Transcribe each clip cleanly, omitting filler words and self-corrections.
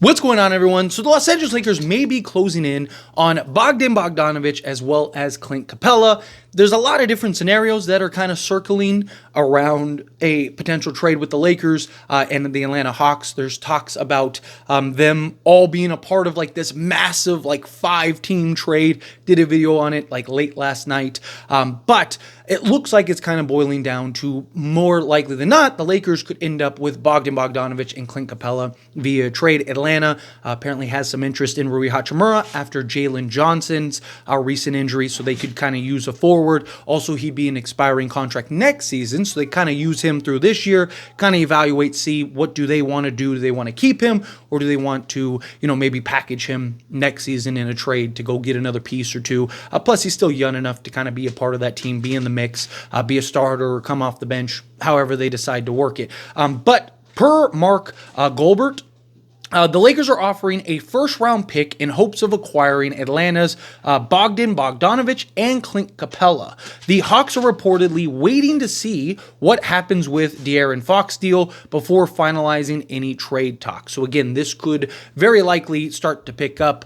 What's going on, everyone? So the Los Angeles Lakers may be closing in on Bogdan Bogdonovic as well as Clint Capela. There's a lot of different scenarios that are kind of circling around a potential trade with the Lakers and the Atlanta Hawks. There's talks about them all being a part of like this massive like 5-team trade. Did a video on it like late last night. But it looks like it's kind of boiling down to, more likely than not, the Lakers could end up with Bogdan Bogdonovic and Clint Capela via trade. Atlanta apparently has some interest in Rui Hachimura after Jalen Johnson's recent injury, so they could kind of use a forward. Also, he'd be an expiring contract next season, so they kind of use him through this year, kind of evaluate, see what do they want to do. Do they want to keep him, or do they want to, maybe package him next season in a trade to go get another piece or two? Plus, he's still young enough to kind of be a part of that team, be in the mix, be a starter or come off the bench, however they decide to work it. But per Mark Goldberg, the Lakers are offering a first-round pick in hopes of acquiring Atlanta's Bogdan Bogdonovic and Clint Capela. The Hawks are reportedly waiting to see what happens with De'Aaron Fox deal before finalizing any trade talks. So again, this could very likely start to pick up.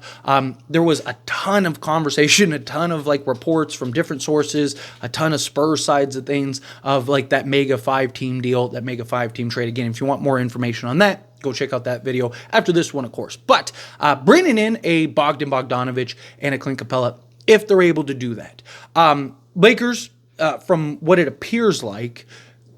There was a ton of conversation, a ton of like reports from different sources, a ton of Spurs sides of things of like that mega 5-team deal, that mega 5-team trade. Again, if you want more information on that, go check out that video after this one, of course. But bringing in a Bogdan Bogdonovic and a Clint Capela, if they're able to do that. Lakers, from what it appears like,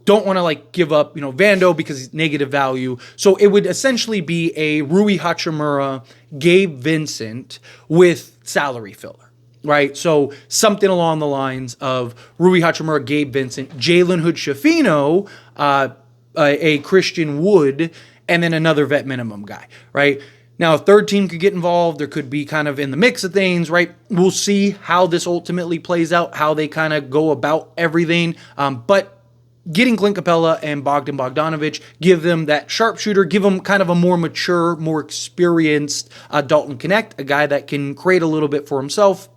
don't want to like give up, Vando because he's negative value. So it would essentially be a Rui Hachimura, Gabe Vincent with salary filler. Right, so something along the lines of Rui Hachimura, Gabe Vincent, Jalen Hood-Schifino, a Christian Wood, and then another vet minimum guy, right? Now, a third team could get involved. There could be kind of in the mix of things, right? We'll see how this ultimately plays out, how they kind of go about everything. But getting Clint Capela and Bogdan Bogdonovic, give them that sharpshooter, give them kind of a more mature, more experienced Dalton Connect, a guy that can create a little bit for himself,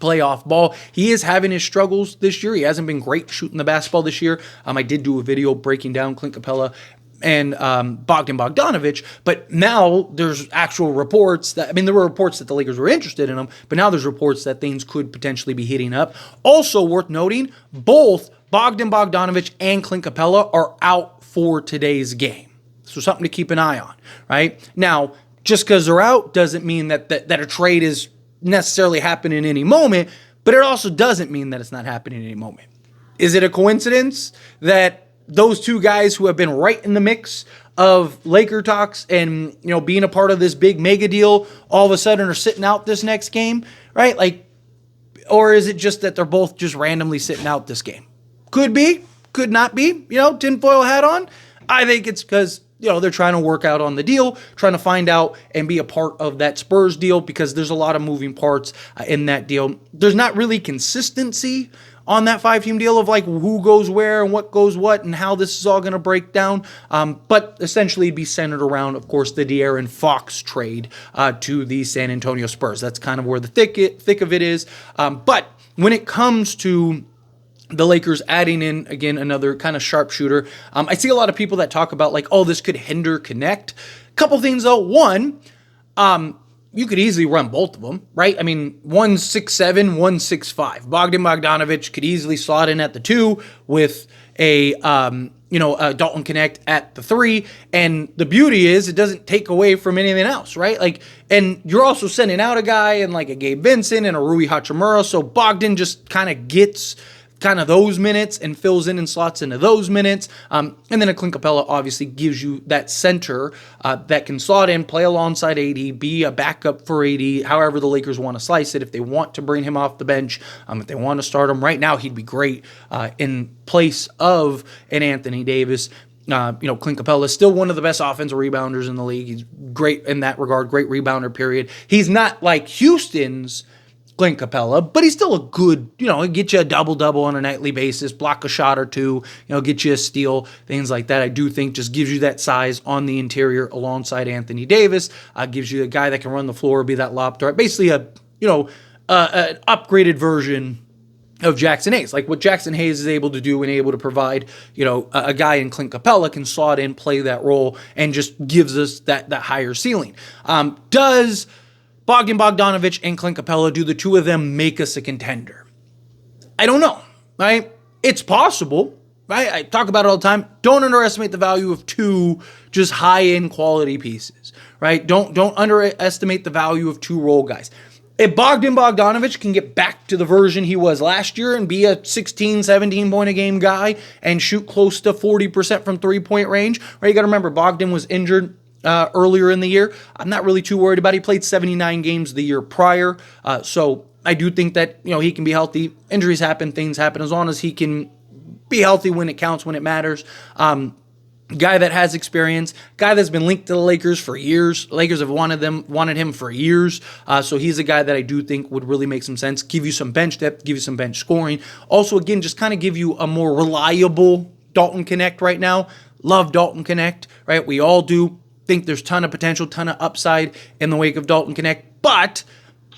play off ball. He is having his struggles this year. He hasn't been great shooting the basketball this year. I did do a video breaking down Clint Capela and Bogdan Bogdonovic, but now there's actual reports that, there were reports that the Lakers were interested in him, but now there's reports that things could potentially be heating up. Also worth noting, both Bogdan Bogdonovic and Clint Capela are out for today's game. So something to keep an eye on, right? Now, just because they're out doesn't mean that a trade is necessarily happening in any moment, but it also doesn't mean that it's not happening in any moment. Is it a coincidence that those two guys who have been right in the mix of Laker talks and, being a part of this big mega deal all of a sudden are sitting out this next game, right? Like, or is it just that they're both just randomly sitting out this game? Could be, could not be, tinfoil hat on. I think it's because, they're trying to work out on the deal, trying to find out and be a part of that Spurs deal because there's a lot of moving parts in that deal. There's not really consistency on that 5-team deal of like who goes where and what goes what and how this is all going to break down. But essentially be centered around, of course, the De'Aaron Fox trade to the San Antonio Spurs. That's kind of where the thick of it is. But when it comes to the Lakers adding in, again, another kind of sharpshooter, I see a lot of people that talk about like, oh, this could hinder Connect. Couple things though. One, you could easily run both of them, right? One's 6'7", one's 6'5". Bogdan Bogdonovic could easily slot in at the 2 with a Dalton Connect at the 3. And the beauty is it doesn't take away from anything else, right? Like, and you're also sending out a guy and like a Gabe Vincent and a Rui Hachimura. So Bogdan just kind of gets kind of those minutes and fills in and slots into those minutes. And then a Clint Capela obviously gives you that center that can slot in, play alongside AD, be a backup for AD, however the Lakers want to slice it. If they want to bring him off the bench, if they want to start him right now, he'd be great in place of an Anthony Davis. Clint Capela is still one of the best offensive rebounders in the league. He's great in that regard, great rebounder, period. He's not like Houston's Clint Capela, but he's still a good, get you a double-double on a nightly basis, block a shot or two, get you a steal, things like that. I do think just gives you that size on the interior alongside Anthony Davis, gives you a guy that can run the floor, be that lob threat, basically an upgraded version of Jackson Hayes. Like what Jackson Hayes is able to do and able to provide, a guy in Clint Capela can slot in, play that role, and just gives us that higher ceiling. Does Bogdan Bogdonovic and Clint Capela, do the two of them make us a contender? I don't know, right? It's possible, right? I talk about it all the time. Don't underestimate the value of two just high-end quality pieces, right? Don't underestimate the value of two role guys. If Bogdan Bogdanovic can get back to the version he was last year and be a 16, 17 point a game guy and shoot close to 40% from three-point range, right? You got to remember, Bogdan was injured earlier in the year. I'm not really too worried about it. He played 79 games the year prior. So I do think that, he can be healthy. Injuries happen, things happen. As long as he can be healthy when it counts, when it matters. Guy that has experience, guy that's been linked to the Lakers for years. The Lakers have wanted him for years. So he's a guy that I do think would really make some sense. Give you some bench depth, give you some bench scoring. Also, again, just kind of give you a more reliable Dalton Connect right now. Love Dalton Connect, right? We all do. Think there's ton of potential, ton of upside in the wake of Dalton Connect. But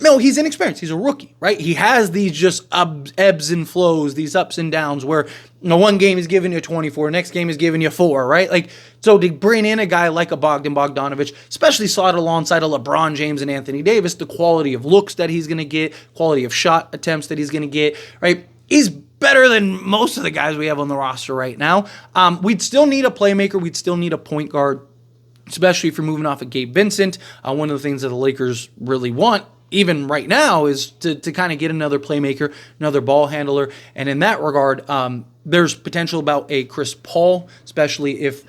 no, he's inexperienced. He's a rookie, right? He has these just ebbs and flows, these ups and downs where one game is giving you 24, next game is giving you 4, right? Like, so to bring in a guy like a Bogdan Bogdanovic, especially slotted alongside a LeBron James and Anthony Davis, the quality of looks that he's going to get, quality of shot attempts that he's going to get, right? He's better than most of the guys we have on the roster right now. We'd still need a playmaker. We'd still need a point guard, especially if you're moving off of Gabe Vincent. One of the things that the Lakers really want, even right now, is to kind of get another playmaker, another ball handler. And in that regard, there's potential about a Chris Paul, especially if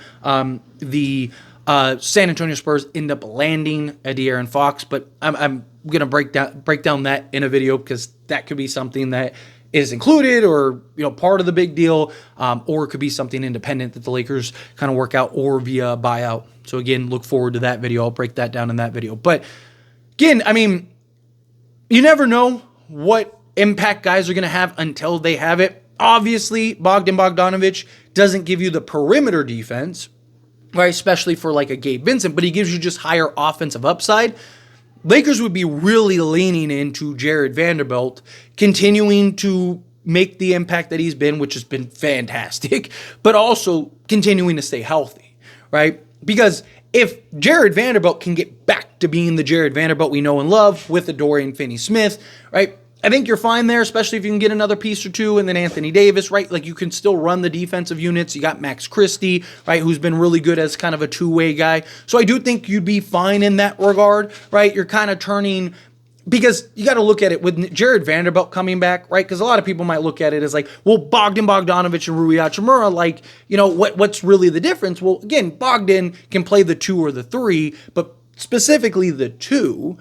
the San Antonio Spurs end up landing a De'Aaron Fox. But I'm going to break down that in a video, because that could be something that is included or part of the big deal, or it could be something independent that the Lakers kind of work out, or via buyout. So again, look forward to that video. I'll break that down in that video. But again, I mean, you never know what impact guys are going to have until they have it. Obviously, Bogdan Bogdanovic doesn't give you the perimeter defense, right? Especially for like a Gabe Vincent, but he gives you just higher offensive upside. Lakers would be really leaning into Jared Vanderbilt, continuing to make the impact that he's been, which has been fantastic, but also continuing to stay healthy, right? Because if Jared Vanderbilt can get back to being the Jared Vanderbilt we know and love with the Dorian Finney-Smith, right? I think you're fine there, especially if you can get another piece or two, and then Anthony Davis, right? Like, you can still run the defensive units. You got Max Christie, right, who's been really good as kind of a two-way guy. So I do think you'd be fine in that regard, right? You're kind of turning, because you got to look at it with Jared Vanderbilt coming back, right? Because a lot of people might look at it as like, well, Bogdan Bogdanovic and Rui Hachimura, like, what's really the difference? Well, again, Bogdan can play the 2 or the 3, but specifically the 2,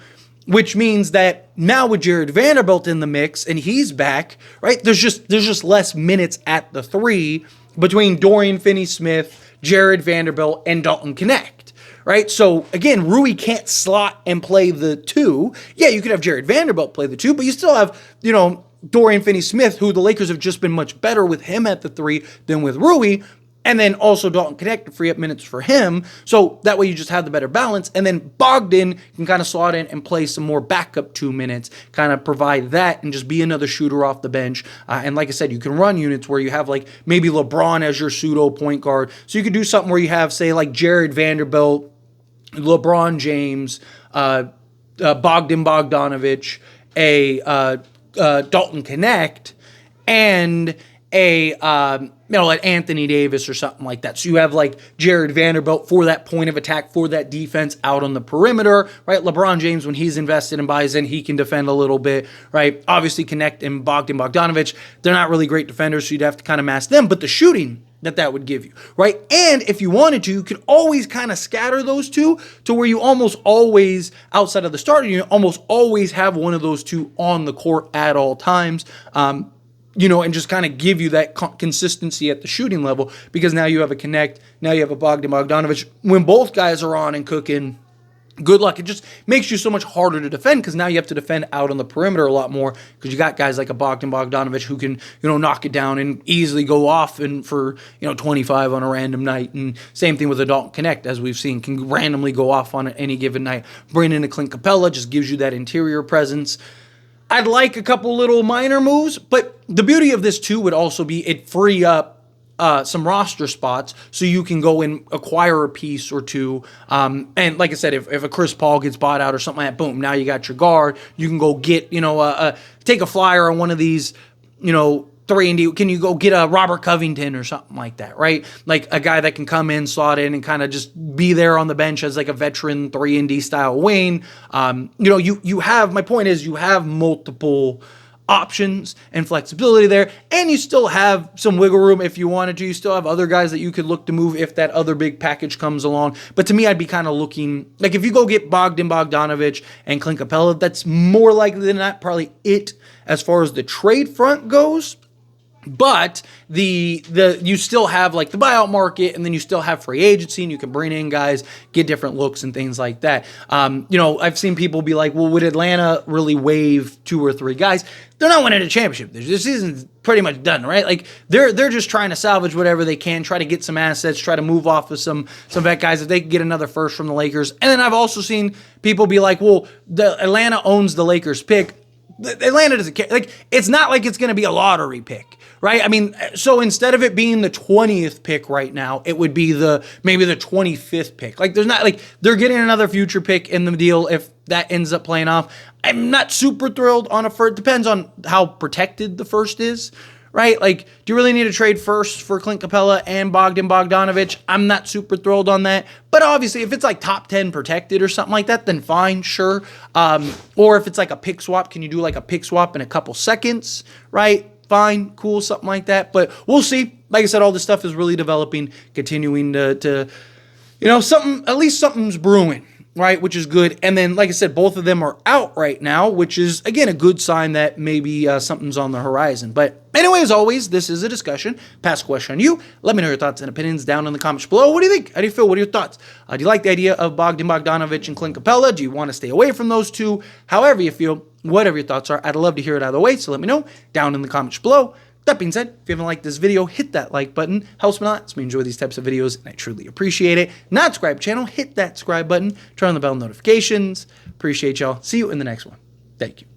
which means that now with Jared Vanderbilt in the mix and he's back, right? There's just less minutes at the 3 between Dorian Finney-Smith, Jared Vanderbilt, and Dalton Connect, right? So again, Rui can't slot and play the 2. Yeah, you could have Jared Vanderbilt play the 2, but you still have, Dorian Finney-Smith, who the Lakers have just been much better with him at the 3 than with Rui. And then also Dalton Connect to free up minutes for him. So that way you just have the better balance. And then Bogdan can kind of slot in and play some more backup 2 minutes, kind of provide that and just be another shooter off the bench. And like I said, you can run units where you have like maybe LeBron as your pseudo point guard. So you could do something where you have, say, like Jared Vanderbilt, LeBron James, Bogdan Bogdanovic, Dalton Connect, and like Anthony Davis or something like that. So you have like Jared Vanderbilt for that point of attack, for that defense out on the perimeter, right? LeBron James, when he's invested and buys in, he can defend a little bit, right? Obviously, Connect and Bogdan Bogdanovic, they're not really great defenders, so you'd have to kind of mask them, but the shooting that would give you, right? And if you wanted to, you could always kind of scatter those 2 to where you almost always, outside of the starter, you almost always have one of those 2 on the court at all times. And just kind of give you that consistency at the shooting level, because now you have a Connect, now you have a Bogdan Bogdanovic. When both guys are on and cooking, good luck. It just makes you so much harder to defend, because now you have to defend out on the perimeter a lot more, because you got guys like a Bogdan Bogdanovic who can, knock it down and easily go off and for, 25 on a random night. And same thing with the Dalton Connect, as we've seen, can randomly go off on any given night. Bringing in a Clint Capela just gives you that interior presence. I'd like a couple little minor moves, but the beauty of this too would also be it free up some roster spots so you can go and acquire a piece or two. And like I said, if a Chris Paul gets bought out or something like that, boom, now you got your guard. You can go get, take a flyer on one of these, 3-and-D. Can you go get a Robert Covington or something like that, right? Like a guy that can come in, slot in, and kind of just be there on the bench as like a veteran 3-and-D style wing. You have, my point is, you have multiple options and flexibility there, and you still have some wiggle room if you wanted to. You still have other guys that you could look to move if that other big package comes along. But to me, I'd be kind of looking, like if you go get Bogdan Bogdonovic and Clint Capela, that's more likely than not probably it as far as the trade front goes. But you still have like the buyout market, and then you still have free agency, and you can bring in guys, get different looks and things like that. I've seen people be like, well, would Atlanta really waive 2 or 3 guys? They're not winning a championship. This season's pretty much done, right? Like they're just trying to salvage whatever they can, try to get some assets, try to move off of some vet guys if they can get another first from the Lakers. And then I've also seen people be like, well, the Atlanta owns the Lakers pick. Atlanta doesn't care. Like, it's not like it's going to be a lottery pick, right? I mean, so instead of it being the 20th pick right now, it would be maybe the 25th pick. Like, there's not, like, they're getting another future pick in the deal if that ends up playing off. I'm not super thrilled on a first. Depends on how protected the first is, right? Like, do you really need to trade first for Clint Capela and Bogdan Bogdonovic? I'm not super thrilled on that. But obviously, if it's like top 10 protected or something like that, then fine, sure. Or if it's like a pick swap, can you do like a pick swap in a couple seconds, right? Fine, cool, something like that. But we'll see. Like I said, all this stuff is really developing, continuing to at least something's brewing, right, which is good. And then, like I said, both of them are out right now, which is, again, a good sign that maybe something's on the horizon. But anyway, as always, this is a discussion. Pass a question on you. Let me know your thoughts and opinions down in the comments below. What do you think? How do you feel? What are your thoughts? Do you like the idea of Bogdan Bogdonovic and Clint Capela? Do you want to stay away from those two? However you feel, whatever your thoughts are, I'd love to hear it either way, so let me know down in the comments below. That being said, if you haven't liked this video, hit that like button. Helps me a lot. Lets me enjoy these types of videos, and I truly appreciate it. Not subscribe channel, hit that subscribe button. Turn on the bell notifications. Appreciate y'all. See you in the next one. Thank you.